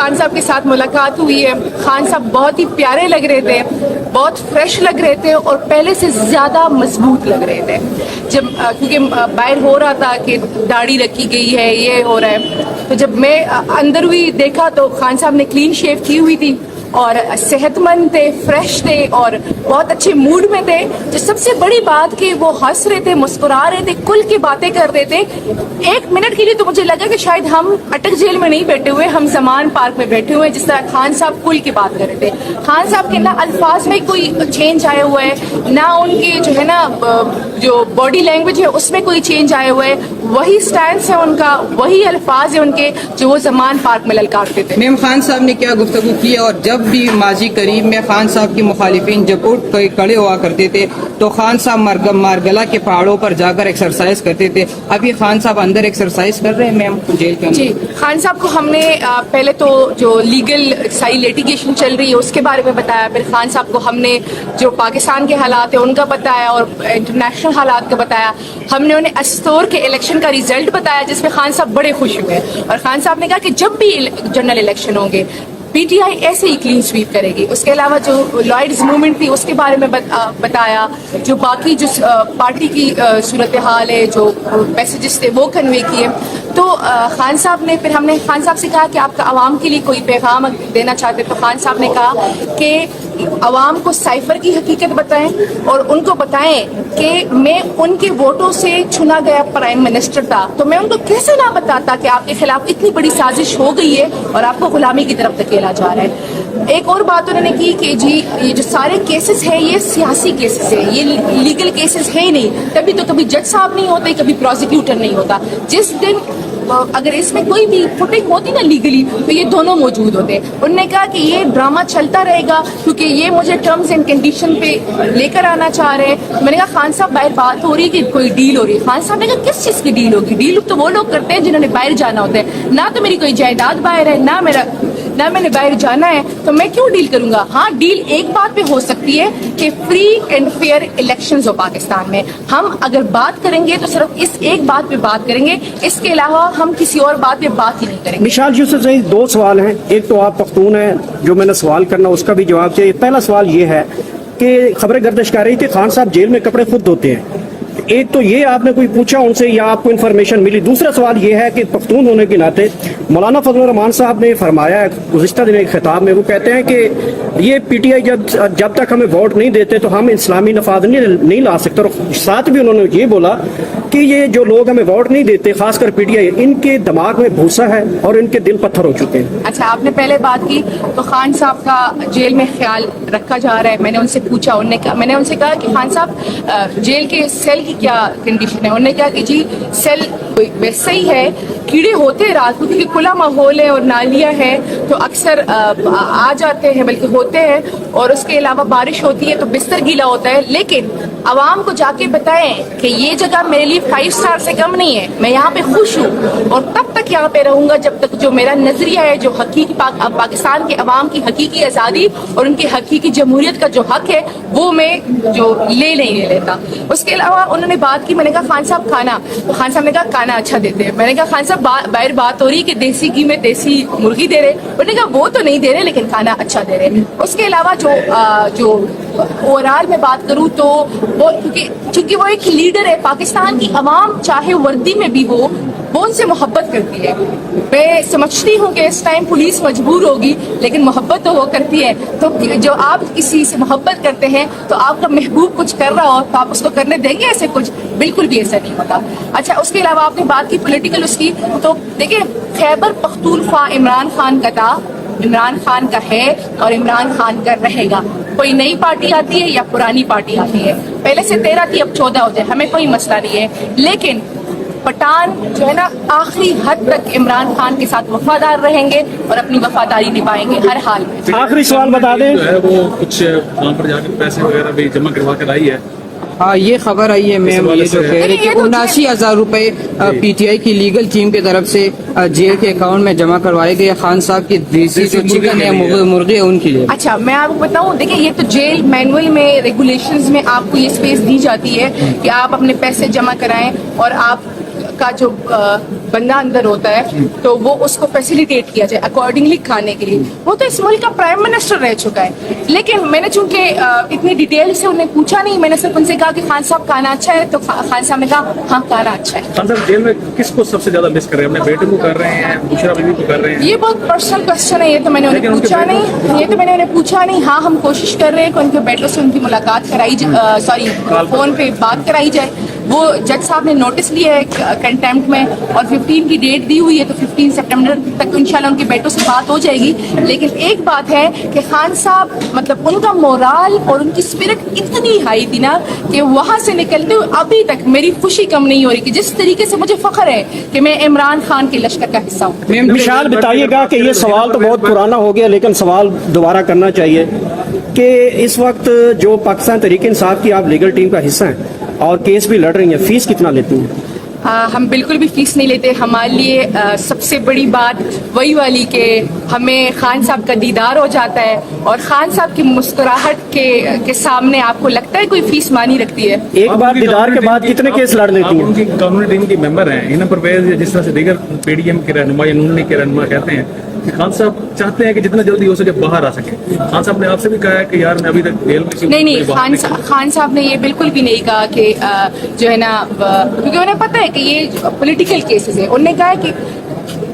खान साहब के साथ मुलाकात हुई है। खान साहब बहुत ही प्यारे लग रहे थे, बहुत फ्रेश लग रहे थे और पहले से ज़्यादा मजबूत लग रहे थे। जब क्योंकि बाहर हो रहा था कि दाढ़ी रखी गई है, ये हो रहा है, तो जब मैं अंदर हुई देखा तो खान साहब ने क्लीन शेव की हुई थी और सेहतमंद थे, फ्रेश थे और बहुत अच्छे मूड में थे। जो सबसे बड़ी बात कि वो हंस रहे थे, मुस्कुरा रहे थे, कुल की बातें कर रहे थे। एक मिनट के लिए तो मुझे लगा कि शायद हम अटक जेल में नहीं बैठे हुए, हम समान पार्क में बैठे हुए, जिस तरह खान साहब कुल की बात कर रहे थे। खान साहब के ना अल्फाज में कोई चेंज आया हुआ है, ना उनके जो है ना जो बॉडी लैंग्वेज है उसमें कोई चेंज आया हुआ है, वही स्टैंस है उनका, वही अल्फाज है उनके जो वो समान पार्क में ललकारते थे। मैम खान साहब ने क्या गुफ्तगू की है, और जब भी माजी करीब में खान साहब की मुखालिफिन जब उठ कर खड़े हुआ करते थे तो खान साहब मारगला के पहाड़ों पर जाकर एक्सरसाइज करते थे। अभी खान साहब अंदर एक्सरसाइज कर रहे हैं मैम जेल के अंदर? जी, खान साहब को हमने पहले तो जो लीगल सारी लिटिगेशन चल रही है उसके बारे में बताया, फिर खान साहब को हमने जो पाकिस्तान के हालात है उनका बताया और इंटरनेशनल हालात का बताया। हमने उन्हें अस्तोर के इलेक्शन का रिजल्ट बताया जिसमें खान साहब बड़े खुश हुए और खान साहब ने कहा कि जब भी जनरल इलेक्शन होंगे पीटीआई ऐसे ही क्लीन स्वीप करेगी। उसके अलावा जो लॉयड्स मूवमेंट थी उसके बारे में बताया, जो बाकी जो पार्टी की सूरत हाल है, जो मैसेजेस थे वो कन्वे किए। तो खान साहब ने, फिर हमने खान साहब से कहा कि आपका आवाम के लिए कोई पैगाम देना चाहते, तो खान साहब ने कहा कि आवाम को साइफर की हकीकत बताएं और उनको बताएं कि मैं उनके वोटों से चुना गया प्राइम मिनिस्टर था, तो मैं उनको कैसे ना बताता कि आपके खिलाफ इतनी बड़ी साजिश हो गई है और आपको गुलामी की तरफ धकेला जा रहा है। एक और बात उन्होंने की कि जी ये जो सारे केसेस हैं ये सियासी केसेस हैं, ये लीगल केसेस है ही नहीं, तभी तो कभी जज साहब नहीं होते, कभी प्रोसिक्यूटर नहीं होता। जिस दिन अगर इसमें कोई भी फुटिंग होती ना लीगली तो ये दोनों मौजूद होते। उन्होंने कहा कि ये ड्रामा चलता रहेगा क्योंकि ये मुझे टर्म्स एंड कंडीशन पे लेकर आना चाह रहे हैं। मैंने कहा खान साहब बाहर बात हो रही है कि कोई डील हो रही है। खान साहब ने कहा किस चीज़ की डील होगी? डील तो वो लोग करते हैं जिन्होंने बाहर जाना होता है, ना तो मेरी कोई जायदाद बाहर है, ना मैंने बाहर जाना है, तो मैं क्यों डील करूंगा? हाँ, डील एक बात पे हो सकती है कि फ्री एंड फेयर इलेक्शंस हो पाकिस्तान में। हम अगर बात करेंगे तो सिर्फ इस एक बात पे बात करेंगे, इसके अलावा हम किसी और बात पे बात ही नहीं करेंगे। मिशाल यूसुफ सही, दो सवाल हैं। एक तो आप पख्तून हैं, जो मैंने सवाल करना उसका भी जवाब चाहिए। पहला सवाल ये है कि खबरें गर्दिश कर रही थी खान साहब जेल में कपड़े खुद धोते हैं। एक तो ये आपने कोई पूछा उनसे या आपको इन्फॉर्मेशन मिली? दूसरा सवाल ये है कि पख्तून होने के नाते मौलाना फजलुर रहमान साहब ने फरमाया है गुज़िश्ता दिन एक खिताब में, वो कहते हैं कि ये पीटीआई जब तक हमें वोट नहीं देते तो हम इस्लामी नफाज नहीं ला सकते। और साथ भी उन्होंने ये बोला कि ये जो लोग हमें वोट नहीं देते, खासकर पीटीआई, इनके दिमाग में भूसा है और इनके दिल पत्थर हो चुके हैं। अच्छा, आपने पहले बात की तो खान साहब का जेल में ख्याल रखा जा रहा है। मैंने उनसे पूछा, मैंने उनसे कहा कि खान साहब जेल के सेल की क्या कंडीशन है? उन्होंने कहा कि जी सेल वैसे ही है, कीड़े होते हैं रात को क्योंकि खुला माहौल है और नालियाँ है तो अक्सर आ जाते हैं, बल्कि होते हैं, और उसके अलावा बारिश होती है तो बिस्तर गीला होता है। लेकिन आवाम को जाके बताएं कि ये जगह मेरे लिए 5 स्टार से कम नहीं है, मैं यहाँ पे खुश हूँ और तब तक यहाँ पे रहूंगा जब तक जो मेरा नजरिया है, जो हकीकी पाकिस्तान के अवाम की हकीकी आज़ादी और उनकी हकीकी जमहूरियत का जो हक है वो मैं जो ले लेता। उसके अलावा उन्होंने बात की, मैंने कहा खान साहब खाना, तो खान साहब ने कहा खाना अच्छा देते हैं। मैंने कहा खान साहब बाहर बात हो रही है कि देसी घी में देसी मुर्गी दे रहे, उन्होंने कहा वो तो नहीं दे रहे लेकिन खाना अच्छा दे रहे। उसके अलावा जो ओवरऑल में बात करूँ तो वो क्योंकि वो एक लीडर है, पाकिस्तान की अवाम चाहे वर्दी में भी वो उनसे मोहब्बत करती है। मैं समझती हूँ कि इस टाइम पुलिस मजबूर होगी लेकिन मोहब्बत तो वो करती है। तो जो आप किसी से मोहब्बत करते हैं तो आपका महबूब कुछ कर रहा हो तो आप उसको करने देंगे ऐसे? कुछ बिल्कुल भी ऐसा नहीं होता। अच्छा, उसके अलावा आपने बात की पॉलिटिकल उसकी, तो देखिए खैबर पख्तूनख्वा इमरान खान का था, इमरान खान का है और इमरान खान का रहेगा। कोई नई पार्टी आती है या पुरानी पार्टी आती है, पहले से 13 थी अब 14 हो जाए, हमें कोई मसला नहीं है। लेकिन पठान जो है ना आखिरी हद तक इमरान खान के साथ वफादार रहेंगे और अपनी वफादारी निभाएंगे हर हाल में। आखिरी सवाल बता दें, जो है वो कुछ वहाँ पर जाकर पैसे वगैरह भी जमा करवा कर आई है। हाँ, ये खबर आई है मैम, ये जो कह रहे कि 79,000 रुपए पीटीआई की लीगल टीम की तरफ से जेल के अकाउंट में जमा करवाए गए खान साहब की देसी जो चिकन है, मुर्गे है, उनके लिए। अच्छा, मैं आपको बताऊं, देखिए ये तो जेल मैनुअल में, रेगुलेशंस में आपको ये स्पेस दी जाती है कि आप अपने पैसे जमा कराएं और आप का जो बंदा अंदर होता है तो वो उसको फैसिलिटेट किया जाए अकॉर्डिंगली खाने के लिए। वो तो इस मुल्क का प्राइम मिनिस्टर रह चुका है। लेकिन मैंने चूंकि इतनी डिटेल से उन्हें पूछा नहीं, मैंने सिर्फ उनसे कहा कि खान साहब खाना अच्छा है, तो खान साहब ने कहा हाँ खाना अच्छा है। खान साहब जेल में किसको सबसे ज्यादा मिस कर रहे हैं? अपने बेटे को कर रहे हैं, बुशरा बीवी को कर रहे हैं? ये बहुत पर्सनल क्वेश्चन है, ये तो मैंने उन्हें पूछा नहीं, ये तो मैंने उन्हें पूछा नहीं। हाँ, हम कोशिश कर रहे हैं कि उनके बेटों से उनकी मुलाकात कराई सॉरी फोन पे बात कराई जाए। वो जज साहब ने नोटिस लिया है कंटेम्प्ट में और 15 की डेट दी हुई है, तो 15 सितंबर तक इंशाल्लाह उनके बेटों से बात हो जाएगी। लेकिन एक बात है कि खान साहब मतलब उनका मोराल और उनकी स्पिरिट इतनी हाई थी ना कि वहाँ से निकलते हुए अभी तक मेरी खुशी कम नहीं हो रही कि जिस तरीके से मुझे फख्र है कि मैं इमरान खान के लश्कर का हिस्सा हूँ। विशाल बताइएगा कि ये सवाल तो बहुत पुराना हो गया, लेकिन सवाल दोबारा करना चाहिए कि इस वक्त जो पाकिस्तान तहरीक इंसाफ की आप लीगल टीम का हिस्सा हैं और केस भी लड़ रही हैं, फीस कितना लेती हैं? हम बिल्कुल भी फीस नहीं लेते। हमारे लिए सबसे बड़ी बात वही वाली कि हमें खान साहब का दीदार हो जाता है और खान साहब की मुस्कुराहट के सामने आपको लगता है कोई फीस मानी रखती है। एक बार दीदार के बाद कितने केस लड़ लेती हैं? उनकी कानूनी टीम की मेंबर हैं हिना परवेज, जिस तरह से दीगर पीडीएम के रहनुमा या नून लीग के रहनुमा कहते हैं कि खान साहब चाहते हैं कि जितना जल्दी हो सके बाहर आ सके। खान साहब ने आपसे भी कहा है कि यार मैं अभी तक जेल में नहीं, खान साहब ने ये बिल्कुल भी नहीं कहा कि जो है ना, क्योंकि उन्हें पता है कि ये पॉलिटिकल केसेस है। उन्होंने कहा है कि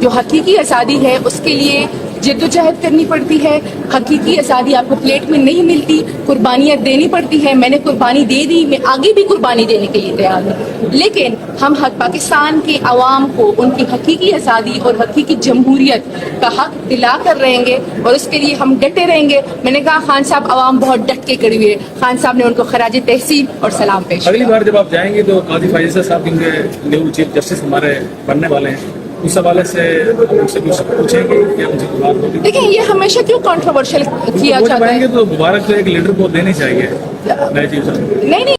जो हकीकी आज़ादी है उसके लिए जद्दोजहद करनी पड़ती है, हकीकी आज़ादी आपको प्लेट में नहीं मिलती, कुर्बानियाँ देनी पड़ती है। मैंने कुर्बानी दे दी, मैं आगे भी कुर्बानी देने के लिए तैयार हूँ। लेकिन हम पाकिस्तान के अवाम को उनकी हकीकी आज़ादी और हकीकी जमहूरियत का हक दिला कर रहेंगे और उसके लिए हम डटे रहेंगे। मैंने कहा खान साहब अवाम बहुत डट के खड़ी हुई है। खान साहब ने उनको खराज तहसीन और सलाम पेश किया। अगली बार जब आप जाएंगे तो काजी फायजा साहब जिनके न्यू चीफ जस्टिस हमारे बनने वाले हैं, उस हवाले से उनसे कुछ पूछेंगे कि उनसे बात होगी? देखिए, ये हमेशा क्यों कंट्रोवर्शियल किया जाता है? तो मुबारक तो एक लीडर को देनी चाहिए नए चीफ साहब। नहीं।